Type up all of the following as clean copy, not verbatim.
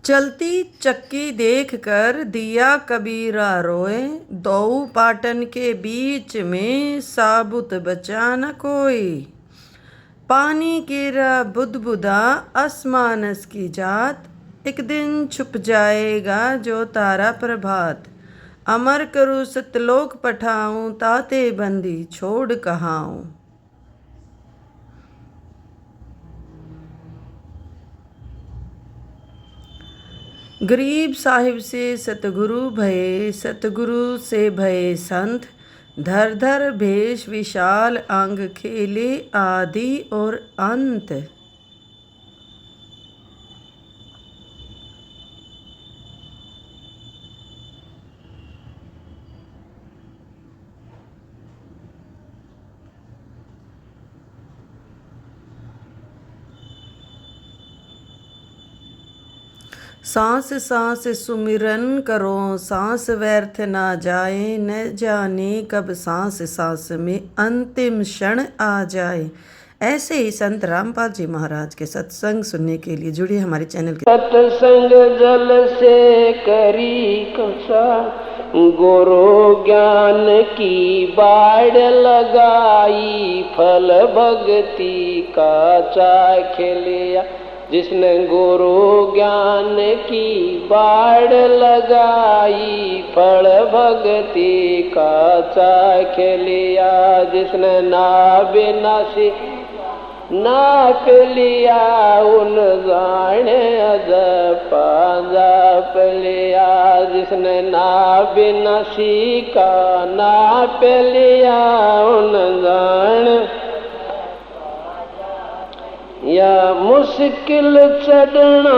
चलती चक्की देखकर दिया कबीरा रोए, दो पाटन के बीच में साबुत बचा न कोई। पानी गिरा बुदबुदा आसमानस की जात, एक दिन छुप जाएगा जो तारा प्रभात। अमर करूँ सतलोक पठाऊं, ताते बंदी छोड़ कहाऊं। गरीब साहिब से सतगुरु भये, सतगुरु से भये संत। धर धर भेष विशाल अंग, खेले आदि और अंत। सांस सांस सुमिरन करो, सांस व्यर्थ ना जाए। न जाने कब सांस सांस में अंतिम क्षण आ जाए। ऐसे ही संत रामपाल जी महाराज के सत्संग सुनने के लिए जुड़िए हमारे चैनल के। सत्संग जल से करी कसा, गुरु ज्ञान की बाढ़ लगाई। फल भक्ति का चाख लिया, जिसने गुरु ज्ञान की बाढ़ लगाई। फल भक्ति का चाख लिया, जिसने नाविनाशी नाप लिया। उन जाने अजपा जाप लिया, जिसने नाविनाशी का नाप लिया। उन जाने या मुश्किल चढ़ना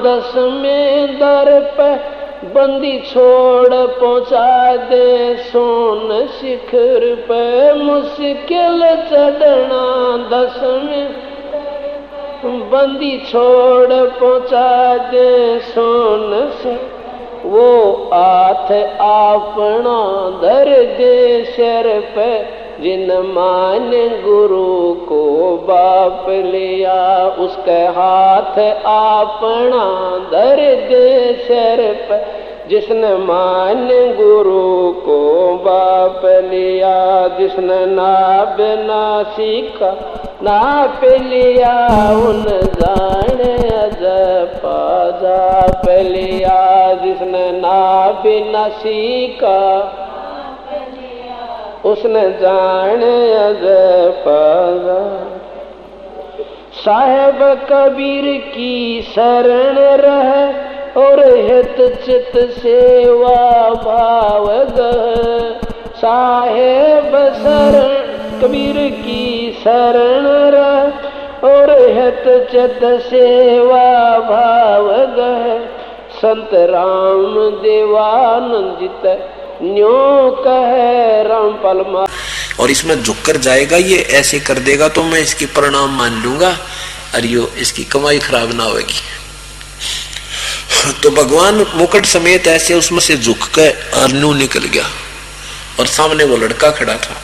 10वें दर पे, बंदी छोड़ पहुंचा दे सोन शिखर पे। मुश्किल चढ़ना 10वें, बंदी छोड़ पहुंचा दे सोन शिखर। वो हाथ अपना धर दे सिर पे, जिन मान गुरु को बाप लिया। उसके हाथ अपना धर दे सिर पे, जिसने मान गुरु को बाप लिया। जिसने नाप ना सीखा नाप लिया, उन जाने अजपा जाप लिया। जिसने नाप ना सीखा, उसने जाने अजपा। साहेब कबीर की शरण रहे, और हित चित सेवा भाव गह। साहेब शरण कबीर की शरण रहे, और हित चित सेवा भाव गह। संत राम देवानंदित न्यो कहे रामपाल। और इसमें झुककर जाएगा, ये ऐसे कर देगा तो मैं इसकी परिणाम मान लूंगा, और यो इसकी कमाई खराब ना होगी। तो भगवान मुकुट समेत ऐसे उसमें से झुक कर अर्नू निकल गया, और सामने वो लड़का खड़ा था।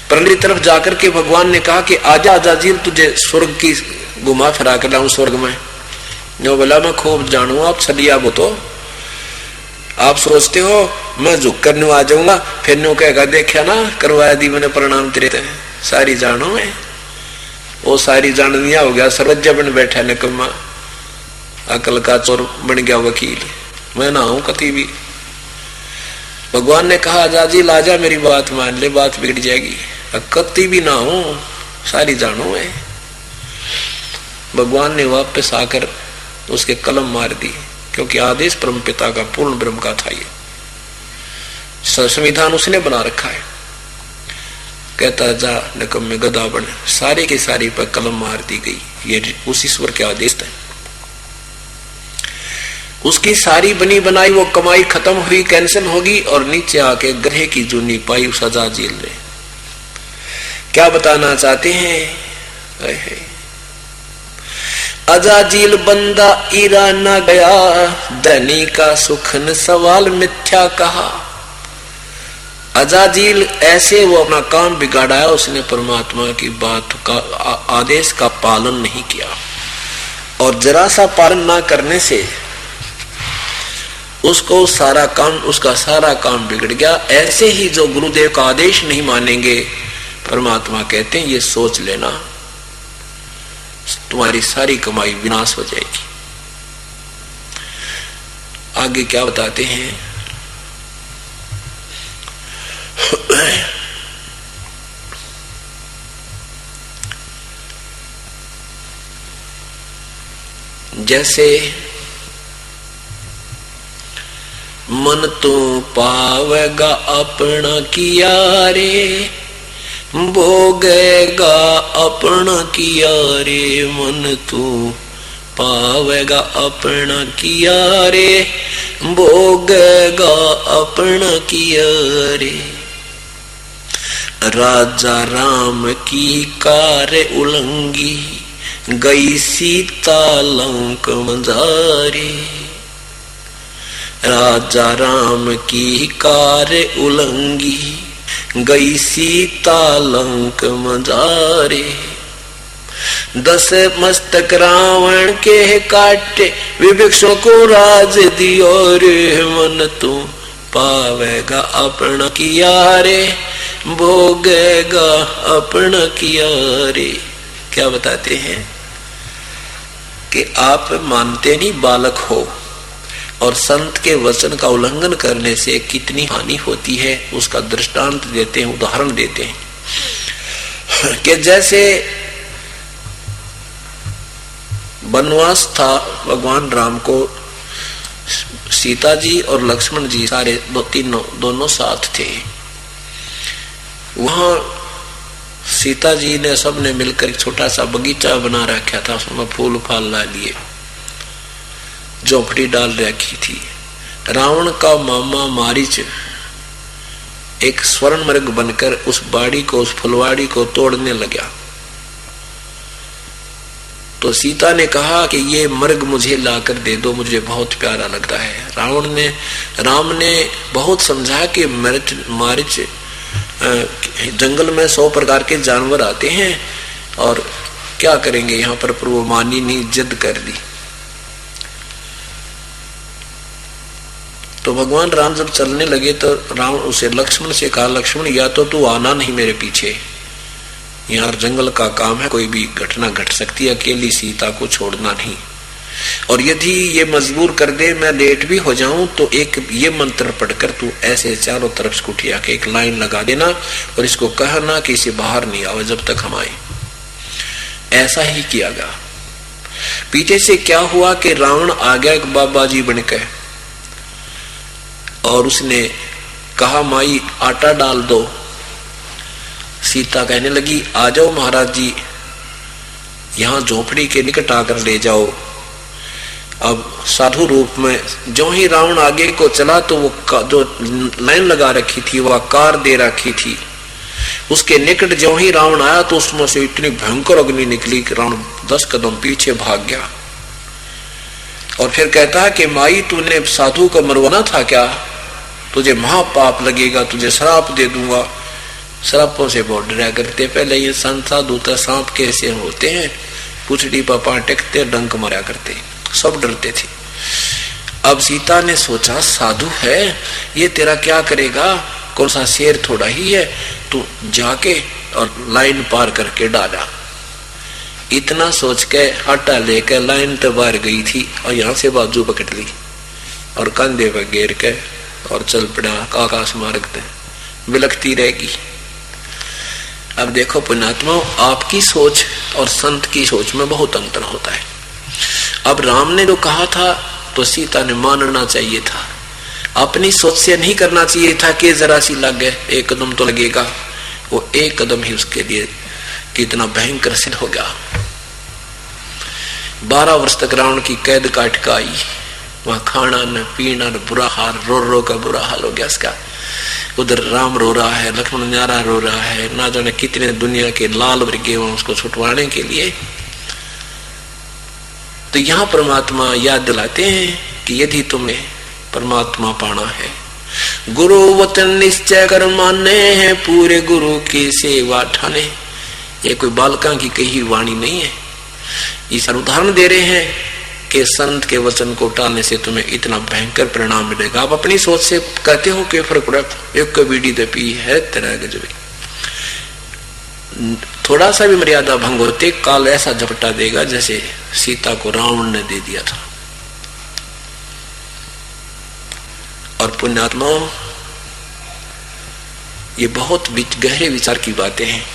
परली तरफ जाकर के भगवान ने कहा कि आजा आजा जी, तुझे स्वर्ग की घुमा फिरा कर लाऊं स्वर्ग में। जो बोला मैं खूब जानू, आप चलिए। वो तो आप सोचते हो मैं झुक कर न्यू आ जाऊंगा, फिर न्यू कहेगा देखा ना करवाया दी मैंने प्रणाम तेरे। सारी जानो मैं, वो सारी जाननिया हो गया सर्वज्ञ बन बैठा निकम्मा, अकल का चोर बन गया वकील। मैं ना हूं कति भी। भगवान ने कहा आजाजी लाजा, मेरी बात मान ले, बात बिगड़ जाएगी। कति भी ना हूं, सारी जानो मैं। भगवान ने वापस आकर उसके कलम मार दी, क्योंकि आदेश परम पिता का पूर्ण ब्रह्म का था। ये संविधान उसने बना रखा है। कहता जा निकम में गदा बन, सारे के सारी पर कलम मार दी गई। ये उस ईश्वर के आदेश थे। उसकी सारी बनी बनाई वो कमाई खत्म हुई, कैंसिल होगी, और नीचे आके ग्रह की जूनी पाई सजा जेल में। क्या बताना चाहते हैं? अजाजील बंदा ईरा न गया, धनी का सुखन सवाल मिथ्या कहा। अजाजील ऐसे वो अपना काम बिगाड़ा है, उसने परमात्मा की बात का आदेश का पालन नहीं किया, और जरा सा पालन ना करने से उसको सारा काम, उसका सारा काम बिगड़ गया। ऐसे ही जो गुरुदेव का आदेश नहीं मानेंगे, परमात्मा कहते हैं ये सोच लेना तुम्हारी सारी कमाई विनाश हो जाएगी। आगे क्या बताते हैं, जैसे मन तो पावेगा अपना किया रे, भोगेगा अपना किया रे। मन तू पावेगा अपना किया रे, भोगेगा अपना किया रे। राजा राम की कार उलंगी, गई सीता लंक मंजारे। राजा राम की कार उलंगी, गई सीता लंक मंजारे। 10 मस्तक रावण के काटे, विभीषण को राज दियो रे। मन तू पावेगा अपना किया रे, भोगेगा अपना किया रे। क्या बताते हैं कि आप मानते नहीं बालक हो, और संत के वचन का उल्लंघन करने से कितनी हानि होती है उसका दृष्टांत देते हैं, उदाहरण देते हैं कि जैसे वनवास था, भगवान राम को सीता जी और लक्ष्मण जी सारे दोनों साथ थे। वहां सीता जी ने सबने मिलकर एक छोटा सा बगीचा बना रखा था, उसमें फूल फाल ला लिए, झोपड़ी डाल रखी थी। रावण का मामा मारीच एक स्वर्ण मृग बनकर उस बाड़ी को, उस फुलवाड़ी को तोड़ने लगा। तो सीता ने कहा कि ये मृग मुझे लाकर दे दो, मुझे बहुत प्यारा लगता है। राम ने बहुत समझा कि मारीच जंगल में 100 प्रकार के जानवर आते हैं और क्या करेंगे यहाँ पर वो मानी नहीं, जिद कर दी। तो भगवान राम जब चलने लगे तो राम उसे लक्ष्मण से कहा, लक्ष्मण या तो तू आना नहीं मेरे पीछे, यहाँ जंगल का काम है, कोई भी घटना घट सकती है, अकेली सीता को छोड़ना नहीं। और यदि ये मजबूर कर दे, मैं लेट भी हो जाऊं तो एक ये मंत्र पढ़कर तू ऐसे चारों तरफ से उठिया के एक लाइन लगा देना और इसको कहना कि इसे बाहर नहीं आओ जब तक हम आए। ऐसा ही किया गया। पीछे से क्या हुआ कि रावण आ गया एक बाबा जी बनकर और उसने कहा, माई आटा डाल दो। सीता कहने लगी, आ जाओ महाराज जी, यहां झोपड़ी के निकट आकर ले जाओ। अब साधु रूप में जो ही रावण आगे को चला तो वो जो लाइन लगा रखी थी, वह कार दे रखी थी, उसके निकट जो ही रावण आया तो उसमें से इतनी भयंकर अग्नि निकली कि रावण 10 कदम पीछे भाग गया। और फिर कहता है कि माई तूने साधु को मरवाना था क्या, तुझे महापाप लगेगा, तुझे श्राप दे दूंगा। श्रापों से बहुत डरा करते, पहले ये संत साधु सांप कैसे होते हैं, पुछड़ी पापा टेकते, डंक मारा करते, सब डरते थे। अब सीता ने सोचा साधु है ये, तेरा क्या करेगा, कौन सा शेर थोड़ा ही है, तू जाके और लाइन पार करके डाला। इतना सोच के आटा लेकर लाइन तो बाहर गई थी और यहाँ से बाजू पकड़ ली और कंधे पर घेर के और चल पड़ा आकाश मार्ग पे, बिलखती रहेगी। अब देखो पुण्यात्मा, आपकी सोच और संत की सोच में बहुत अंतर होता है। अब राम ने जो कहा था तो सीता ने मानना चाहिए था, अपनी सोच से नहीं करना चाहिए था कि जरा सी लग गए, एक कदम तो लगेगा। वो एक कदम ही उसके लिए कितना भयंकर सिद्ध हो गया। 12 वर्ष तक रावण की कैद काट का आई, वहां खाना न पीना न, बुरा हाल, रो रो का बुरा हाल हो गया उसका। उधर राम रो रहा है, लक्ष्मण न्यारा रो रहा है, ना जाने कितने दुनिया के लाल वर्गे वहां उसको छुटवाने के लिए। तो यहाँ परमात्मा याद दिलाते हैं कि यदि तुम्हें परमात्मा पाना है, गुरु वचन निश्चय कर माने हैं, पूरे गुरु की सेवा ठाने। ये कोई बालका की कही वाणी नहीं है। इस उदाहरण दे रहे हैं के संत के वचन को टालने से तुम्हें इतना भयंकर परिणाम मिलेगा। आप अपनी सोच से कहते हो कि फर्क पड़ा, एक बीड़ी दपी है तेरा गजबी। थोड़ा सा भी मर्यादा भंग होते काल ऐसा झपटा देगा जैसे सीता को रावण ने दे दिया था। और पुण्यात्माओं, ये बहुत गहरे विचार की बातें हैं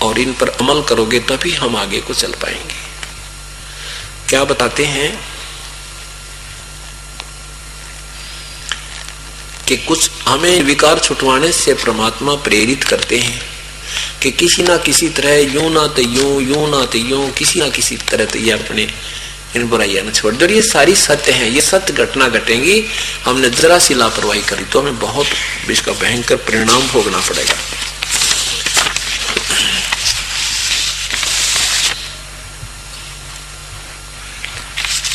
और इन पर अमल करोगे तभी हम आगे को चल पाएंगे। क्या बताते हैं कि कुछ हमें विकार छुटवाने से परमात्मा प्रेरित करते हैं कि किसी ना किसी तरह यूं ना तो यूं ना तो यूं, किसी ना किसी तरह तो ये अपने इन बुराइयां न छोड़ दो। ये सारी सत्य है, ये सत्य घटना घटेंगी। हमने जरा सी लापरवाही करी तो हमें बहुत इसका भयंकर परिणाम भोगना पड़ेगा।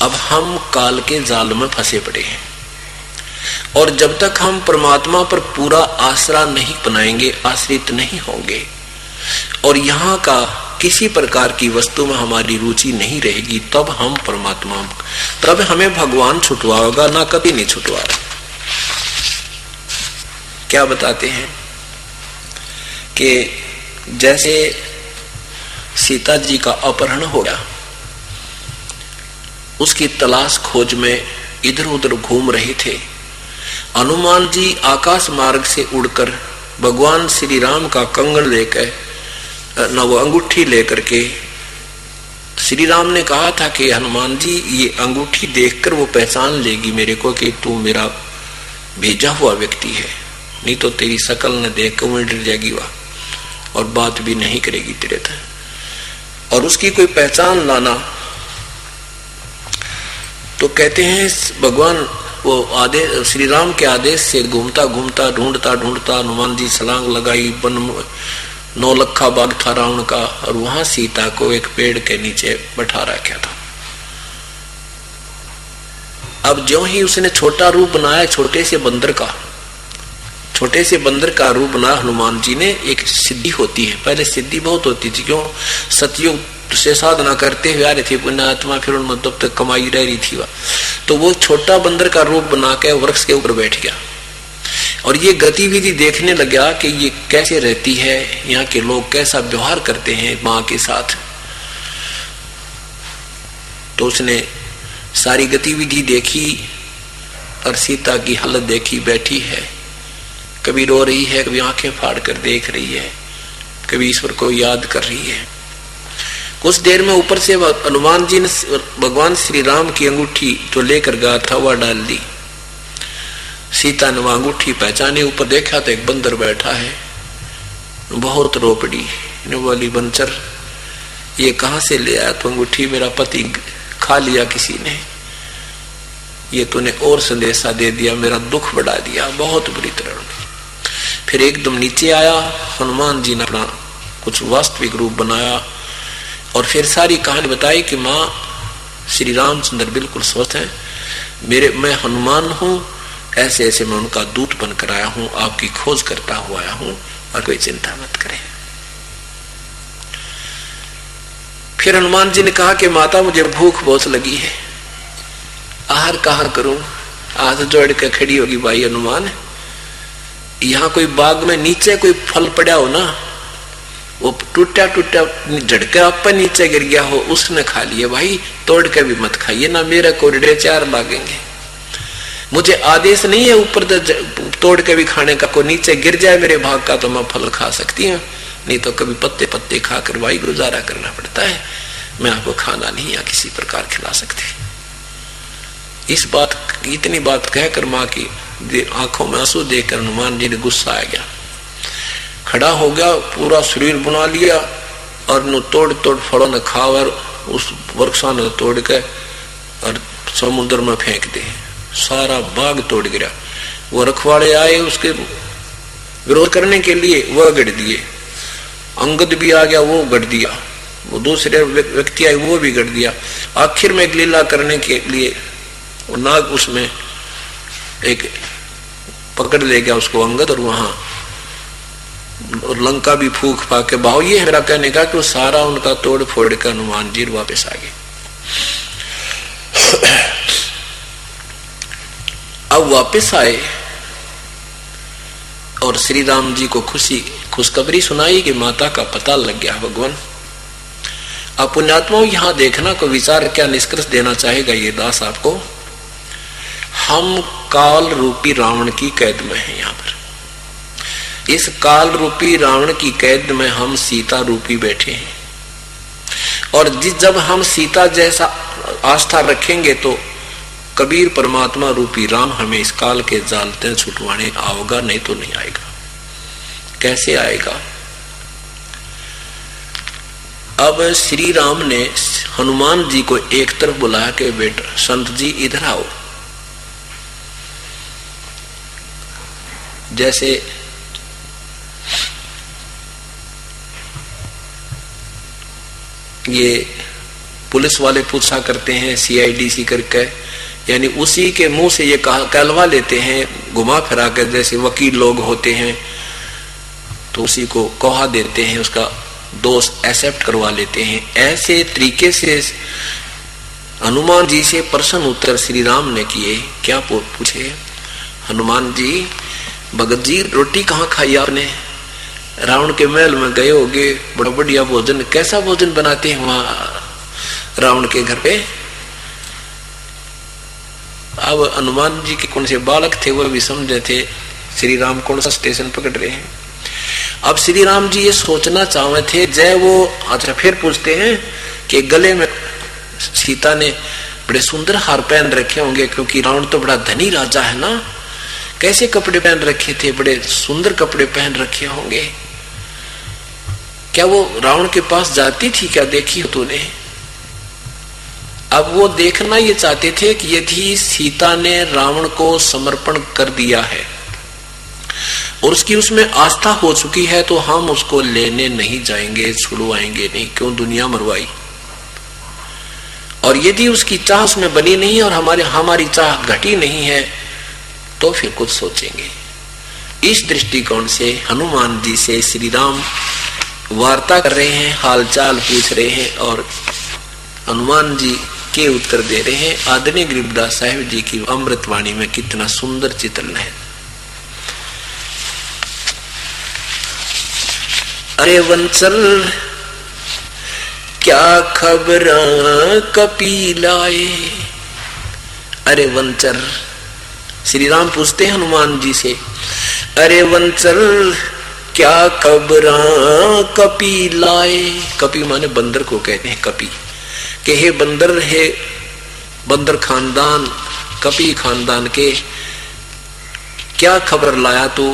अब हम काल के जाल में फंसे पड़े हैं और जब तक हम परमात्मा पर पूरा आसरा नहीं बनाएंगे, आश्रित नहीं होंगे और यहाँ का किसी प्रकार की वस्तु में हमारी रुचि नहीं रहेगी, तब हम परमात्मा, तब हमें भगवान छुटवाएगा, ना कभी नहीं छुटवा। क्या बताते हैं कि जैसे सीता जी का अपहरण हो गया, उसकी तलाश खोज में इधर उधर घूम रहे थे। हनुमान जी आकाश मार्ग से उड़कर भगवान श्री राम का कंगन लेकर न वो अंगूठी लेकर के, श्री राम ने कहा था कि हनुमान जी ये अंगूठी देखकर वो पहचान लेगी मेरे को कि तू मेरा भेजा हुआ व्यक्ति है, नहीं तो तेरी शकल न देख कर वो डर जाएगी वह और बात भी नहीं करेगी तेरे तक। और उसकी कोई पहचान लाना तो कहते हैं भगवान वो आदेश, श्री राम के आदेश से घूमता घूमता ढूंढता ढूंढता हनुमान जी छलांग लगाई, वन 9 लखा बाग था रावण का और वहां सीता को एक पेड़ के नीचे बैठा रखा था। अब ज्यों ही उसने छोटा रूप बनाया, छोटे से बंदर का रूप बनाया हनुमान जी ने। एक सिद्धि होती है, पहले सिद्धि बहुत होती थी, क्यों सतयुग से साधना करते हुए आ रही थी पुण्यात्मा, फिर उनमें तब तक कमाई रह रही थी वह, तो वो छोटा बंदर का रूप बना के वृक्ष के ऊपर बैठ गया और ये गतिविधि देखने लगा कि ये कैसे रहती है, यहाँ के लोग कैसा व्यवहार करते हैं माँ के साथ। तो उसने सारी गतिविधि देखी और सीता की हालत देखी, बैठी है, कभी रो रही है, कभी आंखें फाड़ कर देख रही है, कभी ईश्वर को याद कर रही है। कुछ देर में ऊपर से हनुमान जी ने भगवान श्री राम की अंगूठी जो लेकर गया था वह डाल दी। सीता ने वह अंगूठी पहचाने, ऊपर देखा तो एक बंदर बैठा है, बहुत रो पड़ी, बोली बंचर ये कहां से ले आया तो अंगूठी, मेरा पति खा लिया किसी ने, ये तूने और संदेशा दे दिया, मेरा दुख बढ़ा दिया बहुत बुरी तरह। फिर एकदम नीचे आया, हनुमान जी ने अपना कुछ वास्तविक रूप बनाया और फिर सारी कहानी बताई कि माँ श्री रामचंद्र बिल्कुल स्वस्थ है, मैं हनुमान हूं, ऐसे ऐसे मैं उनका दूत बनकर आया हूं, आपकी खोज करता हुआ आया हूं और कोई चिंता मत करें। फिर हनुमान जी ने कहा कि माता मुझे भूख बहुत लगी है, आहार कहाँ करूं। हाथ जोड़ के खड़ी होगी भाई हनुमान, यहाँ कोई बाग में नीचे कोई फल पड़ा हो ना, वो टूटा टूटा झटका अपन नीचे गिर गया हो, उसने खा लिया, भाई तोड़ के भी मत खाइए ना, मेरे को 4 लागेंगे। मुझे आदेश नहीं है ऊपर तोड़ के भी खाने का, को नीचे गिर जाए मेरे भाग का तो मैं फल खा सकती हूँ, नहीं तो कभी पत्ते पत्ते खाकर भाई गुजारा करना पड़ता है, मैं आपको खाना नहीं या किसी प्रकार खिला सकती। इतनी बात कहकर माँ की आंखों में आंसू देखकर हनुमान जी ने गुस्सा आ गया, खड़ा हो गया, पूरा शरीर बना लिया और नु तोड़ तोड़ फलों ने खा और उस वृक्षा ने तोड़ के और समुद्र में फेंक दे, सारा बाग तोड़ गिरा। वो रखवाड़े आए उसके विरोध करने के लिए, वह गढ़ दिए, अंगद भी आ गया, वो गढ़ दिया, वो दूसरे व्यक्ति आए वो भी गढ़ दिया। आखिर में एक लीला करने के लिए वो नाग उसमें एक पकड़ ले गया उसको अंगद, और वहां और लंका भी फूक फाक के भाव। ये मेरा कहने का कि वो सारा उनका तोड़ फोड़ कर हनुमान जी वापस आ गए। अब वापस आए और श्री राम जी को खुशखबरी सुनाई कि माता का पता लग गया भगवान। अब पुण्यात्माओं यहां देखना को विचार क्या निष्कर्ष देना चाहेगा ये दास आपको। हम काल रूपी रावण की कैद में हैं। यहाँ पर इस काल रूपी रावण की कैद में हम सीता रूपी बैठे हैं, और जब हम सीता जैसा आस्था रखेंगे तो कबीर परमात्मा रूपी राम हमें इस काल के जाल से छुटवाने आओगा, नहीं तो नहीं आएगा। कैसे आएगा? अब श्री राम ने हनुमान जी को एक तरफ बुलाया कि बेटा संत जी इधर आओ। जैसे ये पुलिस वाले पूछा करते हैं CIDC करके, यानी उसी के मुंह से ये कहलवा लेते हैं घुमा फिरा कर, जैसे वकील लोग होते हैं तो उसी को कहा देते हैं, उसका दोष एक्सेप्ट करवा लेते हैं। ऐसे तरीके से हनुमान जी से प्रश्न उत्तर श्री राम ने किए। क्या पूछे? हनुमान जी, भगत जी रोटी कहाँ खाई आपने? रावण के महल में गए होगे, बड़ा बढ़िया भोजन, कैसा भोजन बनाते हैं वहां रावण के घर पे? अब हनुमान जी के कौन से बालक थे, वो भी समझे थे श्री राम कौन सा स्टेशन पकड़ रहे हैं। अब श्री राम जी ये सोचना चाहे थे, जय वो अच्छा फिर पूछते हैं कि गले में सीता ने बड़े सुंदर हार पहन रखे होंगे, क्योंकि रावण तो बड़ा धनी राजा है ना, कैसे कपड़े पहन रखे थे? बड़े सुंदर कपड़े पहन रखे होंगे। क्या वो रावण के पास जाती थी? क्या देखी हो तूने? अब वो देखना ये चाहते थे कि यदि सीता ने रावण को समर्पण कर दिया है और उसकी उसमें आस्था हो चुकी है तो हम उसको लेने नहीं जाएंगे, छुड़वाएंगे नहीं, क्यों दुनिया मरवाई। और यदि उसकी चाह उसमें बनी नहीं और हमारी चाह घटी नहीं है तो फिर कुछ सोचेंगे। इस दृष्टिकोण से हनुमान जी से श्री राम वार्ता कर रहे हैं, हालचाल पूछ रहे हैं और हनुमान जी के उत्तर दे रहे हैं। आदरणीय गरीबदास साहिब जी की अमृतवाणी में कितना सुंदर चित्रण है। अरे वंचल क्या खबर कपिलाए। अरे वंचल, श्री राम पूछते हैं हनुमान जी से, अरे वंचल क्या खबर कपिलाए। कपि माने बंदर को कहते हैं कपि, के हे बंदर खानदान, कपि खानदान के क्या खबर लाया तू।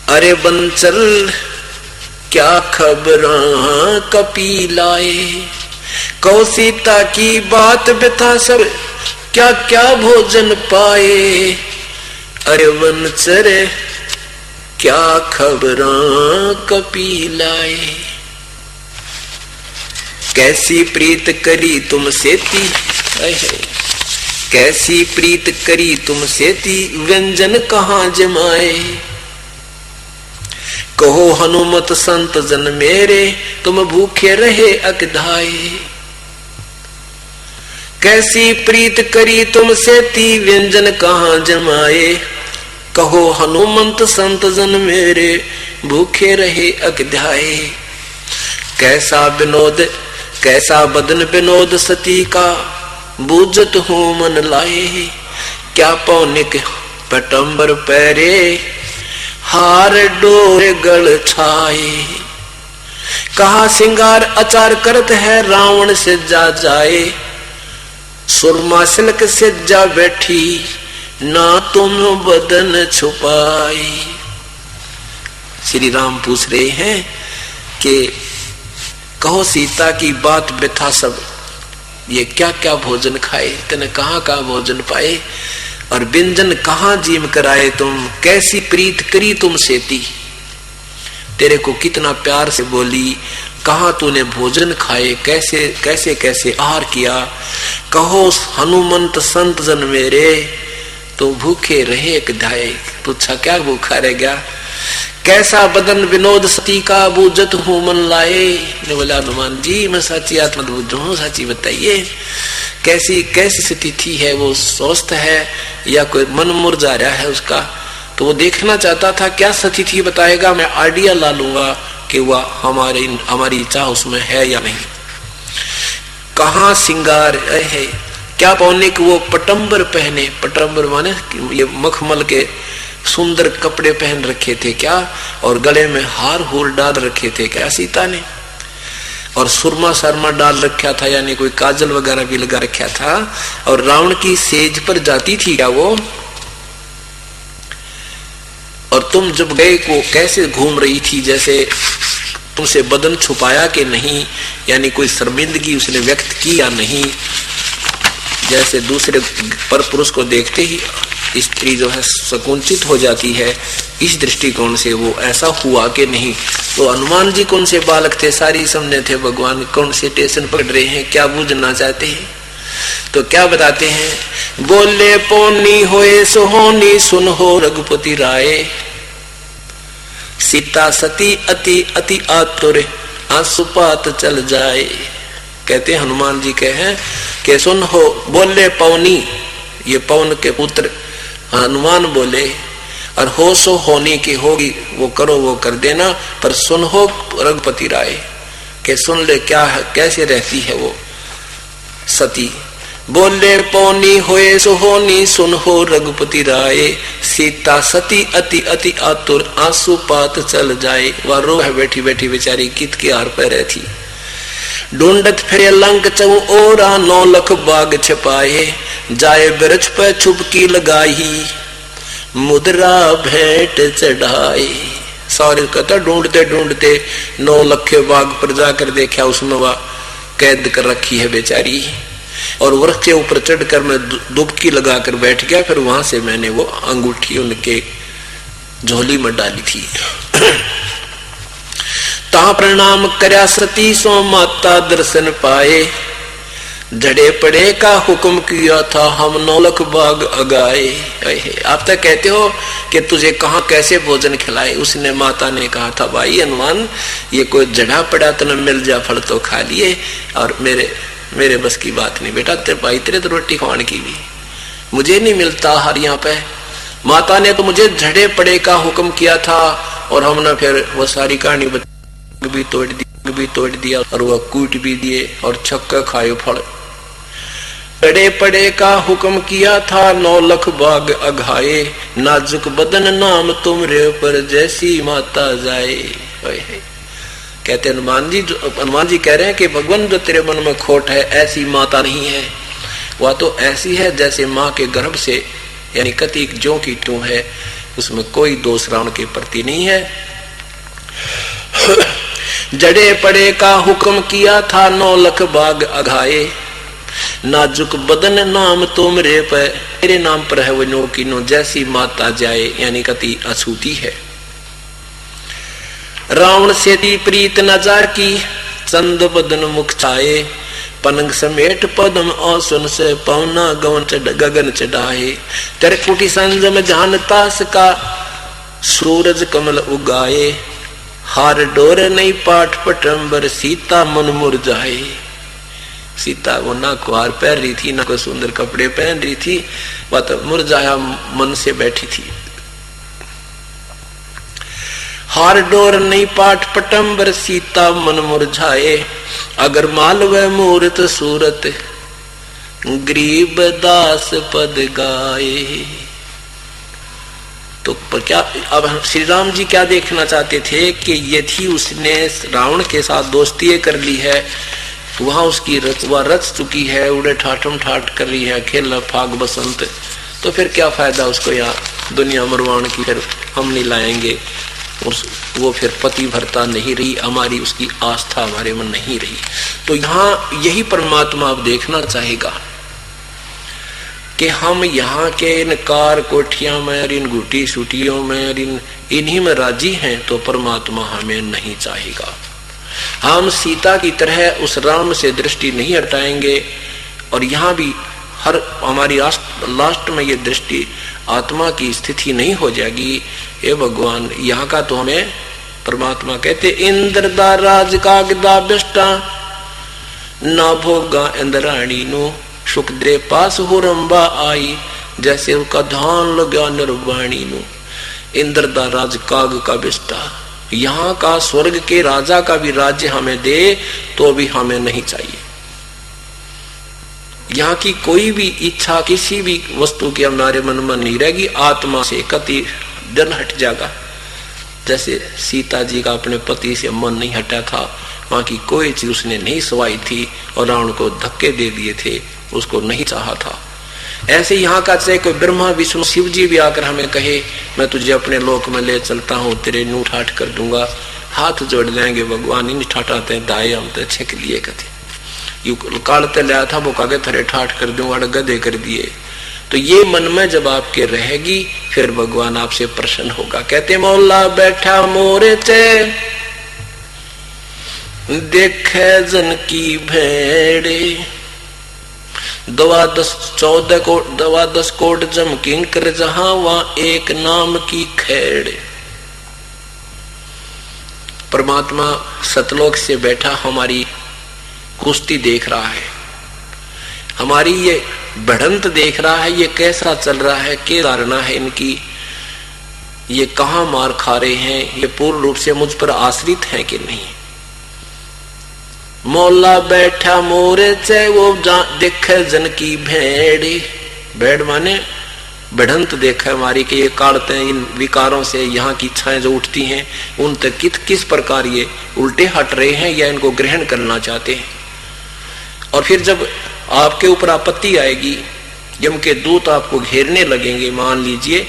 अरे वंचल क्या खबर कपिलाए। कहो सीता की बात बता सब, क्या क्या भोजन पाए। अरे वंचर क्या खबर कपिलाए। कैसी प्रीत करी तुम सेती, कैसी प्रीत करी तुम सेती, व्यंजन कहाँ जमाए। कहो हनुमत संत जन मेरे, तुम भूखे रहे अकधाए। कैसी प्रीत करी तुम सेती, व्यंजन कहाँ जमाए। कहो हनुमंत संत जन मेरे, भूखे रहे अकधाए। कैसा विनोद कैसा बदन विनोद सती का, बूझत हूँ मन लाए। क्या पौनिक पटंबर पैरे, हार डोर गल छाए। कहा सिंगार अचार करत है, रावण से जा जाए। सुरमा सिल्क से जा बैठी, ना तुम बदन छुपाई। श्री राम पूछ रहे हैं कि कहो सीता की बात व्यथा सब, ये क्या क्या भोजन खाए, तने कहाँ कहाँ भोजन पाए और व्यंजन कहाँ जीम कराए तुम। कैसी प्रीत करी तुम सेती, तेरे को कितना प्यार से बोली। कहाँ तूने भोजन खाए, कैसे कैसे कैसे आहार किया। कहो हनुमंत संत जन मेरे, तो भूखे रहे कधाए। पूछा क्या भूखा रह गया। कैसा बदन विनोद सती का, बूझत हूँ मन लाए। ने बोला हनुमान जी मैं साची आत्मा बूझ हूँ, साची बताइए कैसी स्थिति है, वो स्वस्थ है या कोई मन मुरझा रहा है उसका। तो वो देखना चाहता था क्या स्थिति बताएगा, मैं आइडिया ला लूंगा कि वह हमारी इच्छा उसमें है या नहीं। कहाँ सिंगार है, क्या पौने कि वो पटंबर पहने, पटंबर माने ये मखमल के सुंदर कपड़े पहन रखे थे क्या, और गले में हार हूर डाल रखे थे क्या सीता ने, और सुरमा शर्मा डाल रखा था, यानी कोई काजल वगैरह भी लगा रखा था, और रावण की सेज पर जाती थी क्या वो। और तुम जब गए को कैसे घूम रही थी, जैसे तुमसे बदन छुपाया कि नहीं, यानी कोई शर्मिंदगी उसने व्यक्त की या नहीं, जैसे दूसरे पर पुरुष को देखते ही स्त्री जो है संकुचित हो जाती है, इस दृष्टिकोण से वो ऐसा हुआ कि नहीं। तो हनुमान जी कौन से बालक थे, सारी समझे थे भगवान कौन से स्टेशन पकड़ रहे हैं, क्या बूझना चाहते हैं। तो क्या बताते हैं, बोले पौनी होए सोहोनी सुन हो रघुपति राय, सीता सती अति अति आतुर आंसुपात चल जाए। कहते हनुमान जी कहे कि सुन हो, बोले पौनी, ये पवन के पुत्र हनुमान बोले, और हो सो होनी की होगी, वो करो वो कर देना, पर सुन हो रघुपति राय के सुन ले क्या है, कैसे रहती है वो सती। बोले पौनी होए सुहोनी सुन हो रघुपति राय, सीता सती अति अति आतुर आंसुपात चल जाए। वह रो है बैठी बैठी बेचारी कित के हार पर रहती। ढूंढत फिरे लंक चौ ओरा 9 लाख बाग छपाए, जाए ब्रज पे छुपकी लगाई मुद्रा भेंट चढ़ाए। सारे कहता ढूंढते ढूंढते 9 लाख बाग पर जाकर देखा, उसमें वह कैद कर रखी है बेचारी, और वृक्ष के ऊपर चढ़कर मैं डुबकी लगाकर बैठ गया, फिर वहां से मैंने वो अंगूठी उनके झोली में डाली थी। ता प्रणाम करया सती सो माता दर्शन पाए, जड़े पड़े का हुक्म किया था हम 9 लाख बाग अगाए। आप तक कहते हो कि तुझे कहाँ कैसे भोजन खिलाए। उसने माता ने कहा था भाई हनुमान, ये कोई जड़ा पड़ा तो न मिल जा फल तो खा लिए, और मेरे बस की बात नहीं बेटा, तेरे भाई तेरे तो रोटी खाने की भी मुझे नहीं मिलता हर यहाँ पे। माता ने तो मुझे झड़े पड़े का हुक्म किया था, और हमने फिर वो सारी कहानी भी तोड़ दिया और वह कूट भी दिए और छक्का खाए फल। झड़े पड़े का हुक्म किया था 9 लाख बाग अघाए, नाजुक बदन नाम तुमरे पर जैसी माता जाए। कहते हनुमान जी कह रहे हैं कि भगवान जो तेरे मन में खोट है ऐसी माता नहीं है, वह तो ऐसी है जैसे माँ के गर्भ से, यानी कति जो की तू है, उसमें कोई दोष रावण के प्रति नहीं है। जड़े पड़े का हुक्म किया था 9 लाख बाग अघाए, नाजुक बदन नाम तुमरे पर, तेरे नाम पर है वो नो की नो जैसी माता जाए, यानी कति अछूती है। रावण से दी प्रीत न जा की चंद बदन मुख छाए, पनंग समेट पदम औसन से पवना गगन चढ़ाए। तेरे कुटी संजम जान तास का सूरज कमल उगाए, हार डोर नहीं पाठ पटंबर सीता मन मुरझाए। सीता वो ना को हार पहन रही थी, ना कोई सुंदर कपड़े पहन रही थी, वह तो मुरझाया मन से बैठी थी। हार डोर नहीं पाठ पटंबर सीता मन मुरझाए, अगर मालव मूर्त सूरत गरीब दास पद गाए। तो क्या अब श्री राम जी क्या देखना चाहते थे कि यदि उसने रावण के साथ दोस्ती कर ली है, वहां उसकी रच चुकी है, उड़े ठाठम ठाठ कर रही है, खेल फाग बसंत, तो फिर क्या फायदा उसको यहाँ दुनिया मरवाण की, फिर हम नहीं लाएंगे। वो फिर पति भरता नहीं रही, हमारी उसकी आस्था हमारे मन नहीं रही। तो यहाँ यही परमात्मा अब देखना चाहेगा कि हम यहाँ के इन कार कोठियां में और इन घुटी सूटियों में और इन्हीं में राजी हैं, तो परमात्मा हमें नहीं चाहेगा। हम सीता की तरह उस राम से दृष्टि नहीं हटाएंगे, और यहाँ भी हर हमारी लास्ट में ये दृष्टि आत्मा की स्थिति नहीं हो जाएगी। हे भगवान, यहाँ का तो हमें परमात्मा कहते इंद्र दा राज कागदा बिष्टा ना भोगा इंद्राणी नो सुखदेव पास हो रंबा आई, जैसे उसका ध्यान लगा निर्वाणी नु। इंद्र दा राज काग का बिस्टा, यहाँ का स्वर्ग के राजा का भी राज्य हमें दे तो भी हमें नहीं चाहिए। यहाँ की कोई भी इच्छा किसी भी वस्तु की हमारे मन में नहीं रहेगी, आत्मा से कति डर हट जाएगा। जैसे सीता जी का अपने पति से मन नहीं हटा था, वहां की कोई चीज उसने नहीं सवाई थी और रावण को धक्के दे दिए थे, उसको नहीं चाहा था। ऐसे यहाँ का चाहे कोई ब्रह्मा विष्णु शिव जी भी आकर हमें कहे मैं तुझे अपने लोक में ले चलता हूँ, तेरे नू ठाठ कर दूंगा, हाथ जोड़ जाएंगे भगवान, इन ठाठाते दाए हम तो छेक लिए कथे यू कालते लिया था वो कागे थरे ठाठ कर दूंगा, गधे कर दिए। तो ये मन में जब आपके रहेगी फिर भगवान आपसे प्रसन्न होगा। कहते मौला बैठा मोरे चे देखे जन की भेड़े, 14 कोट जम किंकर जहां वहां एक नाम की खेड़े। परमात्मा सतलोक से बैठा हमारी कुश्ती देख रहा है, हमारी ये बढ़ंत देख रहा है, ये कैसा चल रहा है, क्या धारणा है इनकी, ये कहां मार खा रहे हैं, ये पूर्ण रूप से मुझ पर आश्रित है कि नहीं। मौला बैठा मोरे चे वो देखे जन की भेड़े, भेड़ माने बढ़ंत देखा हमारी कि ये काढ़ते हैं इन विकारों से, यहाँ की इच्छाएं जो उठती हैं उन तक किस प्रकार ये उल्टे हट रहे हैं या इनको ग्रहण करना चाहते हैं। और फिर जब आपके ऊपर आपत्ति आएगी, यम के दूत आपको घेरने लगेंगे मान लीजिए,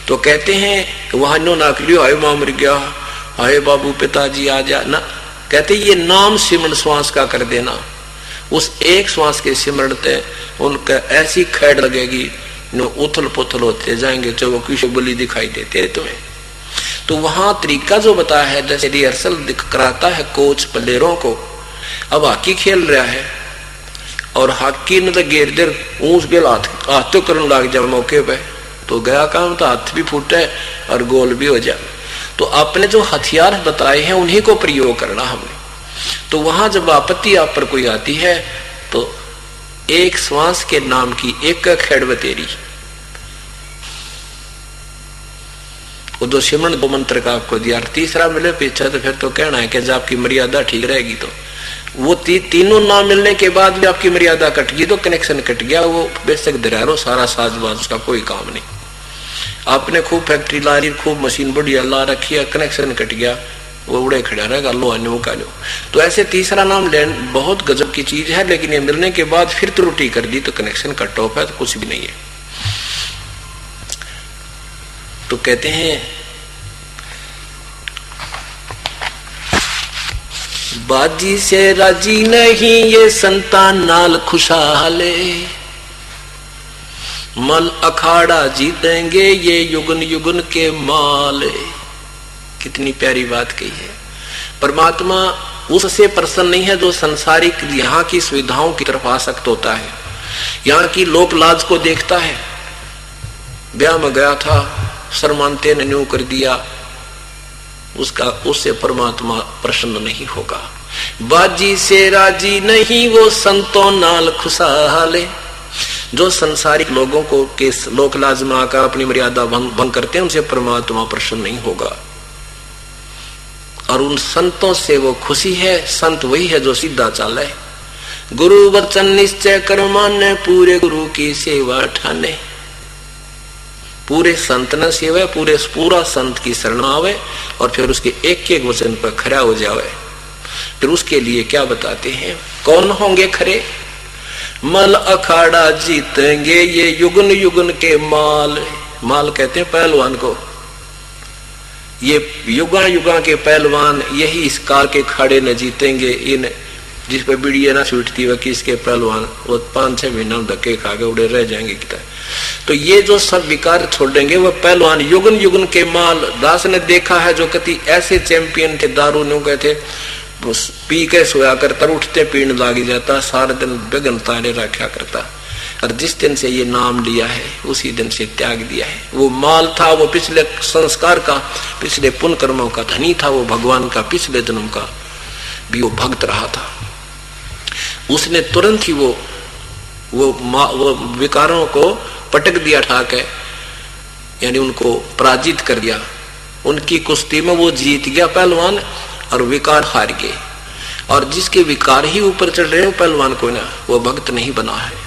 तो कहते हैं वहां नो ना करियो, हाय मां मर गया, हाय बाबू पिताजी आ जा ना, कहते ये नाम सिमरण श्वास का कर देना। उस एक श्वास के सिमरण ते उनका ऐसी खैड़ लगेगी नो उथल पुथल होते जाएंगे, चलो किसी बलि दिखाई देते तुम्हें। तो वहां तरीका जो बताया है, जैसे रिहर्सल कराता है कोच प्लेयरों को, अब हॉकी खेल रहा है और हॉकी ने तो गेर देर ऊंच गेल हाथ तो करने लग जाए मौके पे, तो गया काम, तो हाथ भी फूटे और गोल भी हो जाए। तो आपने जो हथियार बताए हैं उन्हीं को प्रयोग करना हमने। तो वहां जब आपत्ति आप पर कोई आती है तो एक श्वास के नाम की एक खेड़ बतेरी, वो दो सिमरण दो मंत्र का आपको दिया, तीसरा मिले पीछे तो फिर तो कहना है कि जब आपकी मर्यादा ठीक रहेगी तो वो तीनों ना मिलने के बाद भी आपकी मर्यादा कट गई तो कनेक्शन कट गया, वो बेशक दरारो सारा साजबाज उसका कोई काम नहीं। आपने खूब फैक्ट्री ला रही, खूब मशीन बढ़िया ला रखी है, कनेक्शन कट गया, वो उड़े खड़ा रहेगा, लो आने वो का लो। तो ऐसे तीसरा नाम लेन बहुत गजब की चीज है, लेकिन ये मिलने के बाद फिर त्रुटि कर दी तो कनेक्शन कट ऑफ है, तो कुछ भी नहीं है। तो कहते हैं बाजी से राजी नहीं ये संतान नाल खुशहाले, मल अखाड़ा जीतेंगे ये युगन युगन के माले। कितनी प्यारी बात कही है। परमात्मा उससे प्रसन्न नहीं है जो संसारिक यहाँ की सुविधाओं की तरफ आसक्त होता है, यहाँ की लोक लाज को देखता है। ब्याह में गया था, शर्मानते ने न्यू कर दिया, उससे परमात्मा प्रसन्न नहीं होगा। बाजी से राजी नहीं वो संतों नाल खुशहाले, जो संसारिक लोगों को के लोक लाज में आकर अपनी मर्यादा भंग करते हैं उनसे परमात्मा प्रसन्न नहीं होगा। और उन संतों से वो खुशी है, संत वही है जो सीधा चाल है। गुरु वचन निश्चय कर माने, पूरे गुरु की सेवा ठाने। पूरे संत न सेवा, पूरा संत की शरण आवे और फिर उसके एक एक वचन पर खरा हो जावे। फिर उसके लिए क्या बताते हैं, कौन होंगे खरे? मल अखाड़ा जीतेंगे ये युगन युगन के माल। माल कहते हैं पहलवान को। ये युगा युगा के पहलवान यही इस काल के खाड़े न जीतेंगे। इन जिस पे बीड़िया ना छूटती वह किसके पहलवान वो 5-6 महीना धक्के खा के उड़े रह जाएंगे कितना। तो ये जो सब विकार छोड़ेंगे वह पहलवान युगन युगन के माल। दास ने देखा है जो कति ऐसे चैंपियन थे, दारू न्यू गए थे, पी के सोया करता, उठते पीने लागी जाता, सारे दिन बेगन तारे रखा करता। और जिस दिन से ये नाम लिया है उसी दिन से त्याग दिया है। वो माल था, वो पिछले संस्कार का, पिछले पुण्य कर्मों का धनी था, वो भगवान का पिछले जन्म का भी वो भक्त रहा था। उसने तुरंत ही वो विकारों को पटक दिया ठाक है, यानी उनको पराजित कर दिया। उनकी कुश्ती में वो जीत गया पहलवान और विकार हार गए। और जिसके विकार ही ऊपर चढ़ रहे हो पहलवान को ना, वो भक्त नहीं बना है।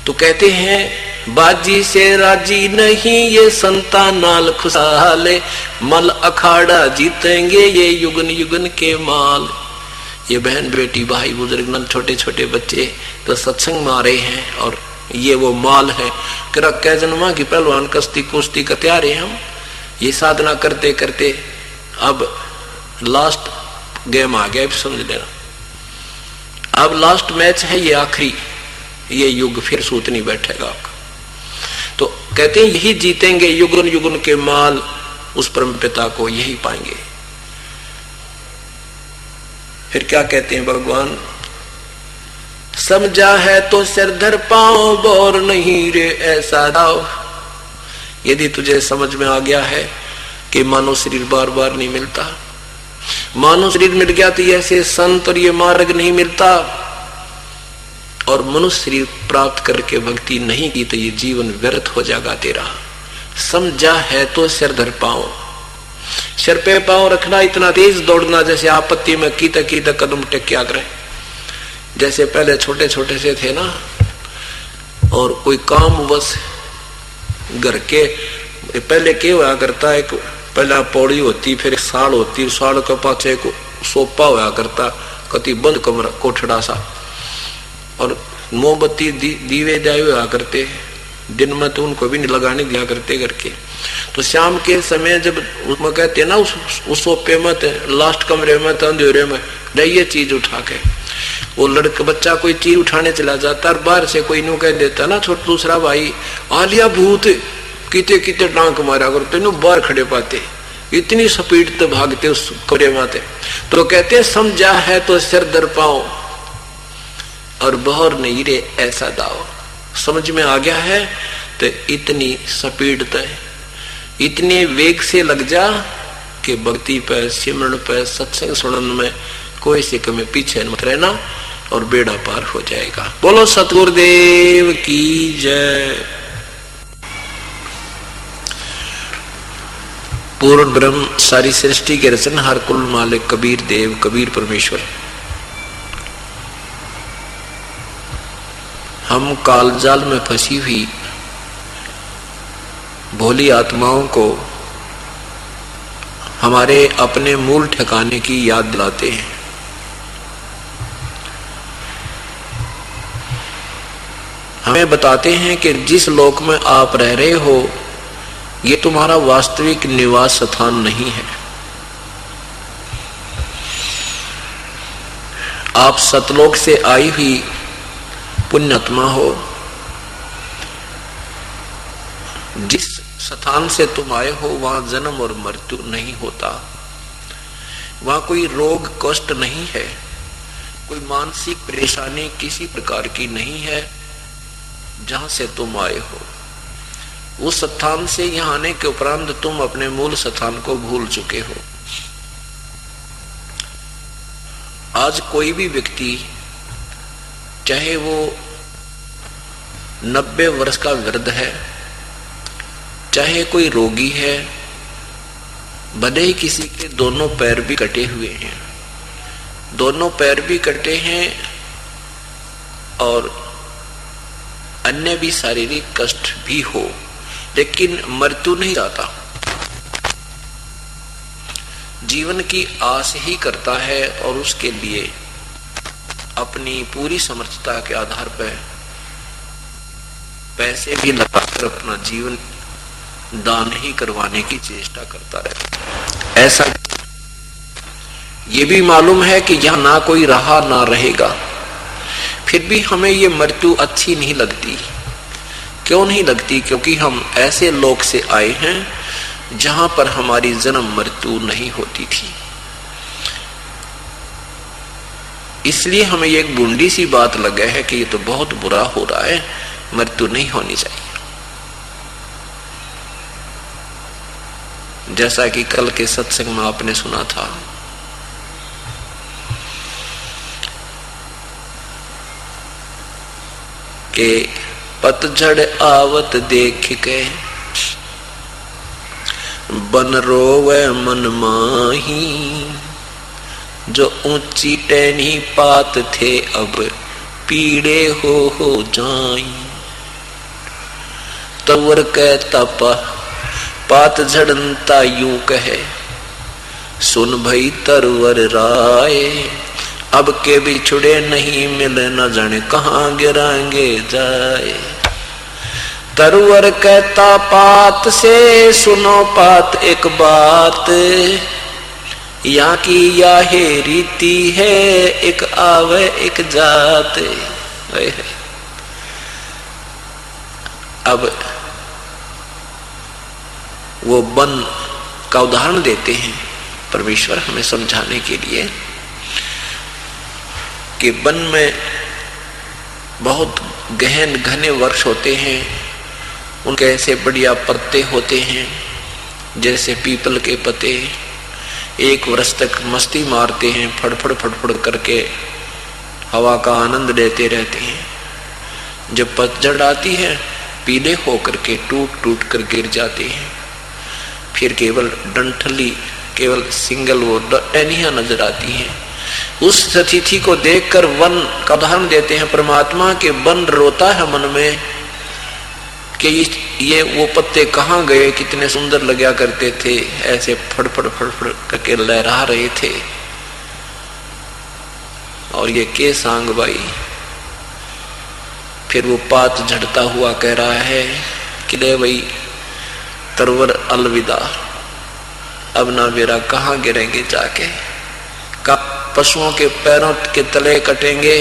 तो कहते हैं बाजी से राजी नहीं ये संतान नाल खुशहाले, मल अखाड़ा जीतेंगे ये युगन युगन के माल। ये बहन बेटी भाई बुजुर्ग नल छोटे छोटे बच्चे तो सत्संग में आ रहे हैं और ये वो माल है। कै जन्मा की पहलवान कश्ती कुश्ती का तैयार है। हम ये साधना करते करते अब लास्ट गेम आ गया, समझ लेना। अब लास्ट मैच है, ये आखिरी, ये युग फिर सूत नहीं बैठेगा आपका। तो कहते हैं यही जीतेंगे युगन युगन के माल, उस परम पिता को यही पाएंगे। फिर क्या कहते हैं भगवान, समझा है तो सिरधर पाओ बोर नहीं रे ऐसा दाव। यदि तुझे समझ में आ गया है कि मानव शरीर बार बार नहीं मिलता, मानव शरीर मिल गया तो ऐसे संत और ये मार्ग नहीं मिलता, और मनुष्य शरीर प्राप्त करके भक्ति नहीं की तो ये जीवन व्यर्थ हो जाएगा तेरा। समझा है तो सिरधर पाओ, सिर पे पांव रखना, इतना तेज दौड़ना जैसे आपत्ति में कीता कीता कदम टेक्या करे। जैसे पहले छोटे छोटे से थे ना, और कोई काम बस घर के पहले क्या हुआ करता है, पहला पौड़ी होती, फिर एक साल होती, साल के पाछे को सोपा हुआ करता, कति बंद कमरा कोठड़ा सा, और मोमबत्ती दीवे जाए हुआ करते, दिन में तो उनको भी नहीं लगाने दिया करते घर के। तो शाम के समय जब उसमें कहते ना उस सोपे में लास्ट कमरे में अंधेरे में रहिए चीज उठा के, वो लड़का बच्चा कोई चीज उठाने चला जाता और बाहर से कोई नु कह देता ना छोटा दूसरा भाई आ लिया भूत, किते किते टांक मारा करते नु बाहर खड़े पाते, इतनी स्पीड तो भागते उस कमरे में आते। तो कहते समझा है तो सिर दर पाओ और बहर नहीं रे ऐसा दाओ। समझ में आ गया है तो इतनी स्पीड तय, इतने वेग से लग जा कि भक्ति पर, सिमरन पर, सत्संग सुनन में कोई से कमी पीछे मत रहना और बेड़ा पार हो जाएगा। बोलो सतगुरुदेव की जय। पूर्ण ब्रह्म सारी सृष्टि के रचनहार कुल मालिक कबीर देव, कबीर परमेश्वर, हम कालजाल में फंसी हुई भोली आत्माओं को हमारे अपने मूल ठिकाने की याद दिलाते हैं। हमें बताते हैं कि जिस लोक में आप रह रहे हो ये तुम्हारा वास्तविक निवास स्थान नहीं है। आप सतलोक से आई हुई पुण्यात्मा हो। जिस स्थान से तुम आए हो वहां जन्म और मृत्यु नहीं होता, वहां कोई रोग कष्ट नहीं है, कोई मानसिक परेशानी किसी प्रकार की नहीं है। जहां से तुम आए हो उस स्थान से यहां आने के उपरांत तुम अपने मूल स्थान को भूल चुके हो। आज कोई भी व्यक्ति, चाहे वो 90 वर्ष का वृद्ध है, चाहे कोई रोगी है, भले ही किसी के दोनों पैर भी कटे हुए हैं, दोनों पैर भी कटे हैं और अन्य भी शारीरिक कष्ट भी हो, लेकिन मृत्यु नहीं चाहता, जीवन की आस ही करता है और उसके लिए अपनी पूरी समर्थता के आधार पर पैसे भी लगाकर अपना जीवन दान ही करवाने की चेष्टा करता है। ऐसा ये भी मालूम है कि यहां ना कोई रहा ना रहेगा, फिर भी हमें ये मृत्यु अच्छी नहीं लगती। क्यों नहीं लगती? क्योंकि हम ऐसे लोक से आए हैं जहां पर हमारी जन्म मृत्यु नहीं होती थी। इसलिए हमें एक बूंदी सी बात लगे है कि ये तो बहुत बुरा हो रहा है, मृत्यु नहीं होनी चाहिए। जैसा कि कल के सत्संग में आपने सुना था, के पतझड़ आवत देख के बन रोवे मन माही, जो ऊंची टहनी पात थे अब पीड़े हो जाई। तवर कहता पात झड़नता यूं कहे, सुन भई तरवर राय, अब के बिछुड़े नहीं मिले न जाने कहाँ गिरांगे जाए। तरवर कहता पात से, सुनो पात एक बात, यहाँ की याहे रीति है, एक आवे एक जात। अब वो वन का उदाहरण देते हैं परमेश्वर हमें समझाने के लिए कि वन में बहुत गहन घने वृक्ष होते हैं, उनके ऐसे बढ़िया पत्ते होते हैं जैसे पीपल के पत्ते, एक वर्ष तक मस्ती मारते हैं, फड़फड़ फड़फड़ करके हवा का आनंद लेते रहते हैं। जब पतझड़ आती है पीले होकर के टूट टूट कर गिर जाते हैं, फिर केवल डंठली, केवल सिंगल वो टहनियां नजर आती हैं। उस स्थिति को देखकर वन का उदाहरण देते हैं परमात्मा के वन रोता है मन में कि ये वो पत्ते कहाँ गए, कितने सुंदर लगा करते थे, ऐसे फड़फड़ फड़फड़ करके लहरा रहे थे, और ये के सांग भाई। फिर वो पात झड़ता हुआ कह रहा है कि ले भाई तरवर अलविदा, अब ना मेरा कहाँ गिरेंगे जाके, पशुओं के पैरों के तले कटेंगे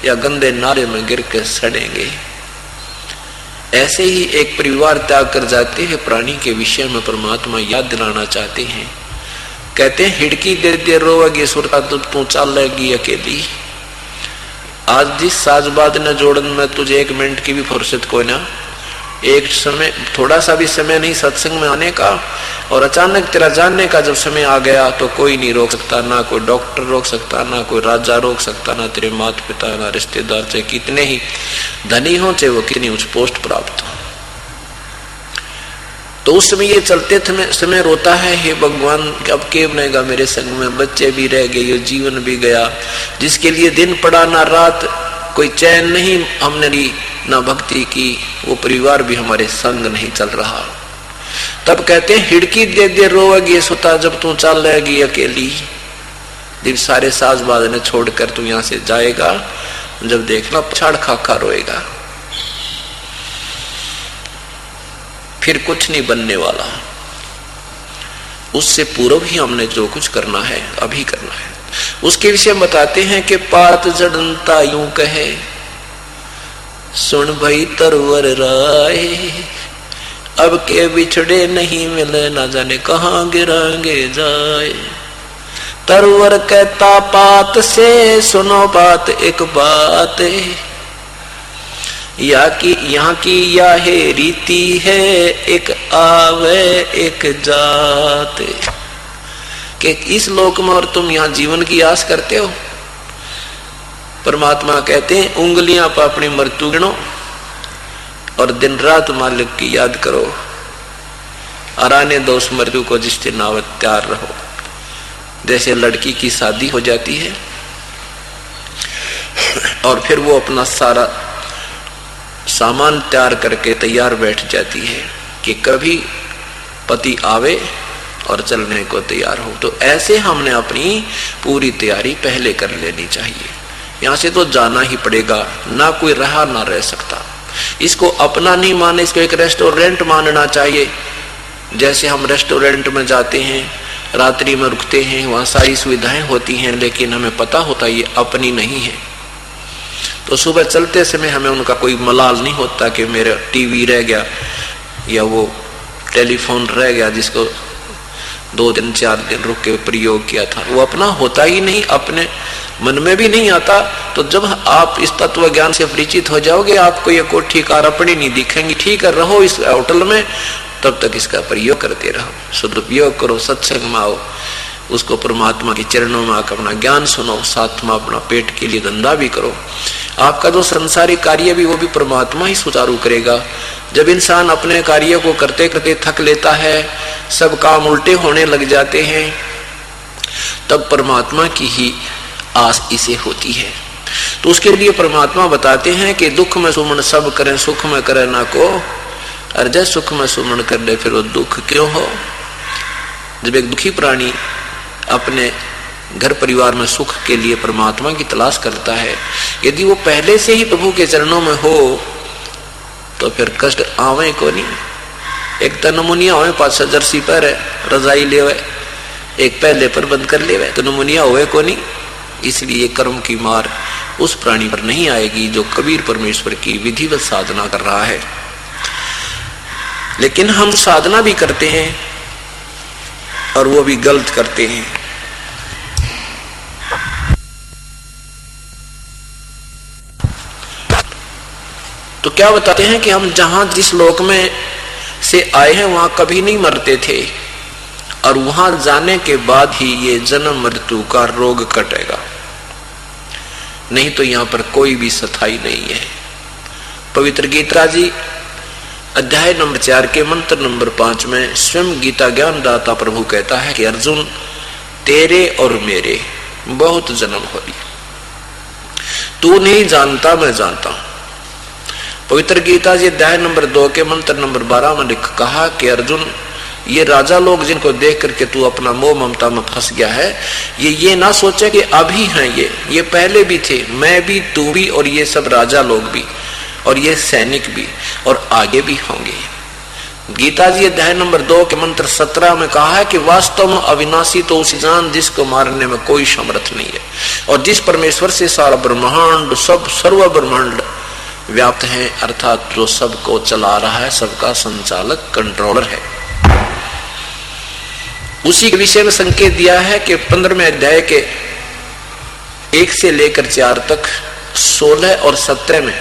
या गंदे नाले में गिर के सड़ेंगे। ऐसे ही एक परिवार त्याग कर जाते हैं प्राणी के विषय में परमात्मा याद दिलाना चाहते हैं। कहते हैं हिड़की दे दे रोवेगी सुरता तू चलेगी अकेली। आज जिस साजबाद ने जोड़न में तुझे एक मिनट की भी फुर्सत कोई ना, एक समय थोड़ा सा भी समय नहीं सत्संग में आने का, और अचानक तेरा जानने का जब समय आ गया तो कोई नहीं रोक सकता, ना कोई डॉक्टर रोक सकता, ना कोई राजा रोक सकता, ना तेरे माता पिता, ना रिश्तेदार, चाहे कितने ही धनी हो, चाहे वो कितनी उच्च पोस्ट प्राप्त हो। तो उस समय ये चलते समय रोता है, हे भगवान अब के बनेगा मेरे संग में, बच्चे भी रह गए, ये जीवन भी गया, जिसके लिए दिन पड़ा ना रात, कोई चैन नहीं हमने ली, ना भक्ति की, वो परिवार भी हमारे संग नहीं चल रहा। तब कहते हैं हिड़की दे दे रोवेगी सुता जब तू चल रहेगी अकेली। जब सारे साजबाज ने छोड़कर तू यहां से जाएगा, जब देखना पछाड़ खाखा रोएगा, फिर कुछ नहीं बनने वाला। उससे पूर्व ही हमने जो कुछ करना है अभी करना है। उसके विषय में बताते हैं कि पात जड़नता यूं कहे, सुन भई तरवर राय, अब के बिछड़े नहीं मिले ना जाने कहाँ गिरांगे जाए। तरवर कहता पात से, सुनो बात एक बात, यहाँ की याहे रीति है, एक आवे एक जात। कि इस लोक में और तुम यहाँ जीवन की आस करते हो। परमात्मा कहते हैं उंगलियां पर अपनी मृत्यु गिनो और दिन रात मालिक की याद करो, और आने दो उस मृत्यु को जिस दिन आवत तैयार रहो। जैसे लड़की की शादी हो जाती है और फिर वो अपना सारा सामान तैयार करके तैयार बैठ जाती है कि कभी पति आवे और चलने को तैयार हो। तो ऐसे हमने अपनी पूरी तैयारी पहले कर लेनी चाहिए। यहाँ से तो जाना ही पड़ेगा, ना कोई रहा ना रह सकता। इसको अपना नहीं माने, इसको एक रेस्टोरेंट मानना चाहिए। जैसे हम रेस्टोरेंट में जाते हैं, रात्रि में रुकते हैं, वहाँ सारी सुविधाएं होती हैं, लेकिन हमें पता होता ये अपनी नहीं है। तो सुबह चलते समय हमें उनका कोई मलाल नहीं होता कि मेरा टीवी रह गया या वो टेलीफोन रह गया जिसको 2 दिन 4 दिन रुक के प्रयोग किया था। वो अपना होता ही नहीं, अपने मन में भी नहीं आता। तो जब आप इस तत्व ज्ञान से परिचित हो जाओगे, आपको ये कोठी कार अपनी नहीं दिखेंगी। ठीक है, रहो इस होटल में, तब तक इसका प्रयोग करते रहो, सदुपयोग करो, सत्संग में आओ। उसको परमात्मा के चरणों में आकर अपना ज्ञान सुनो, साथ में अपना पेट के लिए धंधा भी करो। आपका जो संसारिक कार्य भी वो भी परमात्मा ही सुचारू करेगा। जब इंसान अपने कार्य को करते करते थक लेता है, सब काम उल्टे होने लग जाते हैं, तब परमात्मा की ही आस इसे होती है। तो उसके लिए परमात्मा बताते हैं कि दुख में सुमन सब करें, सुख में करे ना को, और जब सुख में सुमन कर ले फिर वो दुख क्यों हो। जब एक दुखी प्राणी अपने घर परिवार में सुख के लिए परमात्मा की तलाश करता है, यदि वो पहले से ही प्रभु के चरणों में हो तो फिर कष्ट आवे को नहीं। एक तो नमूनिया हो, 5 जर्सी पर रजाई ले, एक पहले पर बंद कर ले, तो नमूनिया होए को नहीं। इसलिए कर्म की मार उस प्राणी पर नहीं आएगी जो कबीर परमेश्वर की विधिवत साधना कर रहा है। लेकिन हम साधना भी करते हैं और वो भी गलत करते हैं। तो क्या बताते हैं कि हम जहां जिस लोक में से आए हैं वहां कभी नहीं मरते थे, और वहां जाने के बाद ही ये जन्म मृत्यु का रोग कटेगा, नहीं तो यहां पर कोई भी सथाई नहीं है। पवित्र गीता जी अध्याय नंबर 4 के मंत्र नंबर 5 में स्वयं गीता ज्ञान दाता प्रभु कहता है कि अर्जुन, तेरे और मेरे बहुत जन्म हो, तू नहीं जानता मैं जानता हूं। पवित्र गीता जी अध्याय नंबर 2 के मंत्र नंबर 12 में कहा कि अर्जुन, ये राजा लोग जिनको देख करके तू अपना मोह ममता में फंस गया है, ये ना सोचे कि अभी हैं, ये पहले भी थे, मैं भी, तू भी, और ये सब राजा लोग भी, और ये सैनिक भी, और आगे भी होंगे। गीता जी अध्याय नंबर 2 के मंत्र 17 में कहा है कि वास्तव में अविनाशी तो उसी जान जिसको मारने में कोई समर्थ नहीं है, और जिस परमेश्वर से सारा ब्रह्मांड, सब सर्व ब्रह्मांड व्याप्त है, अर्थात जो सबको चला रहा है, सबका संचालक, कंट्रोलर है। उसी के विषय में संकेत दिया है कि 15वें अध्याय के 1 से लेकर 4 तक 16 और 17 में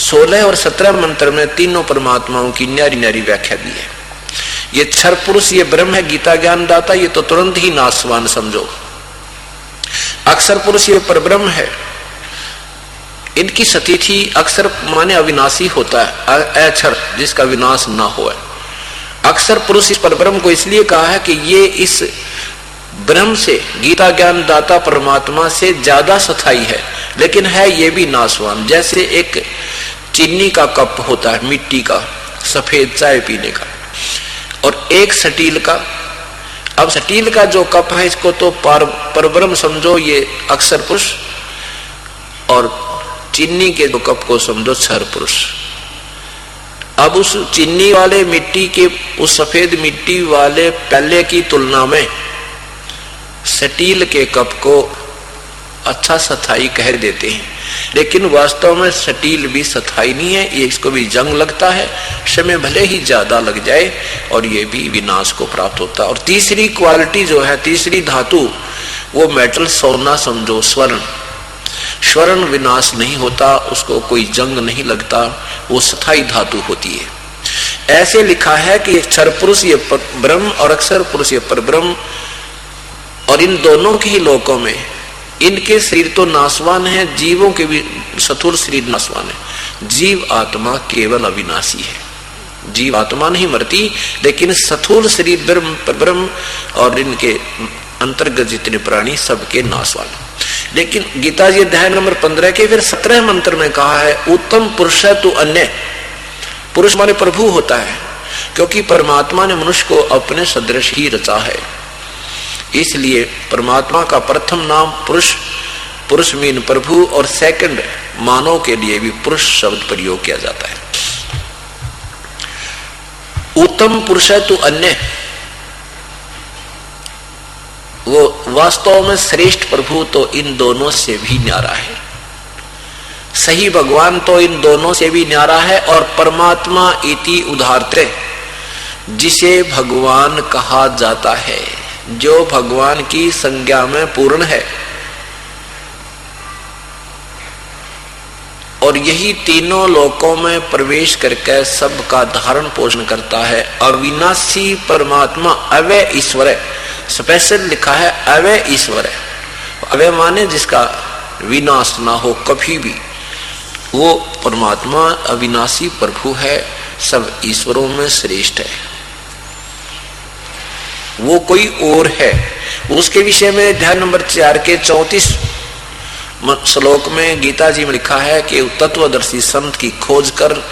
16 और 17 मंत्र में तीनों परमात्माओं की न्यारी न्यारी व्याख्या दी है। ये क्षर पुरुष, ये ब्रह्म है गीता ज्ञान दाता, ये तो तुरंत ही नाशवान समझो। अक्षर पुरुष ये परब्रह्म है, इनकी सतिथि अक्षर माने अविनाशी होता है, अक्षर जिसका विनाश ना हो। अक्षर पुरुष इस परब्रह्म को इसलिए कहा है कि ये इस ब्रह्म से, गीता ज्ञान दाता परमात्मा से ज्यादा सथाई है, लेकिन है ये भी नाशवान। जैसे एक चीनी का कप होता है, मिट्टी का, सफेद चाय पीने का, और एक स्टील का। अब स्टील का जो कप है इसको तो परब्रह्म समझो, ये अक्षर पुरुष, और चीनी के दो कप को समझो क्षर पुरुष। अब उस चीनी वाले मिट्टी के, उस सफेद मिट्टी वाले प्याले की तुलना में स्टील के कप को अच्छा सथाई कह देते हैं, लेकिन वास्तव में स्टील भी सथाई नहीं है, ये इसको भी जंग लगता है, समय भले ही ज्यादा लग जाए, और ये भी विनाश को प्राप्त होता है। और तीसरी क्वालिटी जो है, तीसरी धातु, वो मेटल सोना समझो, स्वर्ण। स्वर्ण विनाश नहीं होता, उसको कोई जंग नहीं लगता, वो स्थायी धातु होती है। ऐसे लिखा है कि क्षर पुरुष ये ब्रह्म और अक्षर पुरुष ये परब्रह्म, और इन दोनों के ही लोकों में इनके शरीर तो नाशवान है, जीवों के भी स्थूल शरीर नाशवान है, जीव आत्मा केवल अविनाशी है। जीव आत्मा नहीं मरती, लेकिन स्थूल शरीर ब्रह्म और इनके अंतर्गत जितने प्राणी सबके नाशवान। लेकिन गीता जी अध्याय नंबर 15 के फिर 17 मंत्र में कहा है, उत्तम पुरुष है तू अन्य। पुरुष माने प्रभु होता है, क्योंकि परमात्मा ने मनुष्य को अपने सदृश ही रचा है। इसलिए परमात्मा का प्रथम नाम पुरुष, पुरुष मीन प्रभु, और सेकंड मानव के लिए भी पुरुष शब्द प्रयोग किया जाता है। उत्तम पुरुष है तू अन्य, वो वास्तव में श्रेष्ठ प्रभु तो इन दोनों से भी न्यारा है, सही भगवान तो इन दोनों से भी न्यारा है। और परमात्मा इति उदाहरते, जिसे भगवान कहा जाता है, जो भगवान की संज्ञा में पूर्ण है, और यही तीनों लोकों में प्रवेश करके सबका धारण पोषण करता है। अविनाशी परमात्मा अव्यय ईश्वर है, स्पेशल लिखा है अवय ईश्वर है। अवय माने जिसका विनाश ना हो कभी भी, वो परमात्मा अविनाशी प्रभु है, सब ईश्वरों में श्रेष्ठ है, वो कोई और है। उसके विषय में अध्याय नंबर 4 के 34 श्लोक में गीता जी में लिखा है कि तत्वदर्शी संत की खोज कर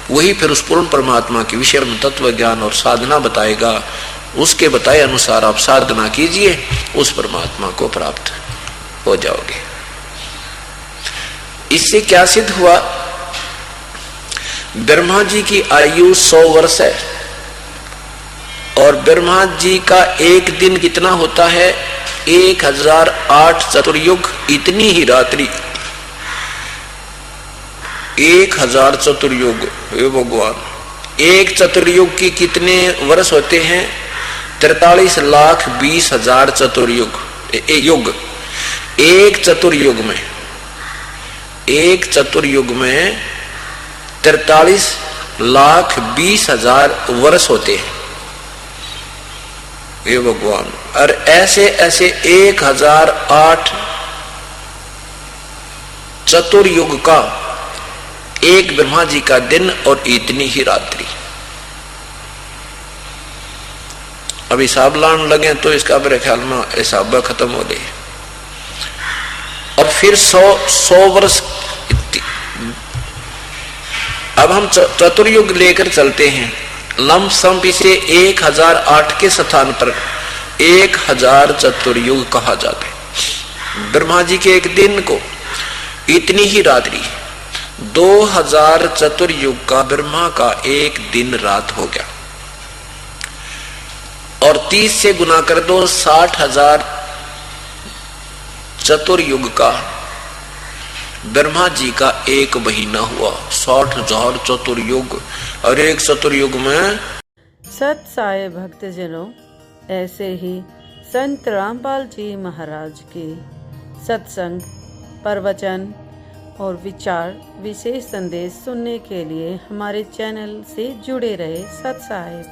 वही फिर उस पूर्ण परमात्मा के विषय में तत्व ज्ञान और साधना बताएगा। उसके बताए अनुसार आप साधना कीजिए, उस परमात्मा को प्राप्त हो जाओगे। इससे क्या सिद्ध हुआ? ब्रह्मा जी की आयु 100 वर्ष है और ब्रह्मा जी का एक दिन कितना होता है? 1008 चतुर्युग, इतनी ही रात्रि। 1000 चतुर्युग, हे भगवान, एक चतुर्युग की कितने वर्ष होते हैं? 43,20,000 चतुर्युग युग। एक चतुर्युग में 43,20,000 वर्ष होते हैं, हे भगवान। और ऐसे ऐसे 1008 चतुर्युग का एक ब्रह्मा जी का दिन और इतनी ही रात्रि। अब हिसाब लाने लगे तो इसका मेरे ख्याल में हिसाब खत्म हो गए। और फिर 100 वर्ष। अब हम चतुर्युग लेकर चलते हैं, लंब सम इसे 1008 के स्थान पर 1000 चतुर्युग कहा जाता है। ब्रह्मा जी के एक दिन को इतनी ही रात्रि, 2000 चतुर्युग का ब्रह्मा का एक दिन रात हो गया। और 30 से गुना कर दो, 60,000 चतुर्युग का ब्रह्मा जी का एक महीना हुआ। 60,000 चतुर्युग, और एक चतुर्युग में। सत साई भक्तजनों, ऐसे ही संत रामपाल जी महाराज के सत्संग, प्रवचन और विचार विशेष संदेश सुनने के लिए हमारे चैनल से जुड़े रहे। सत साहिब।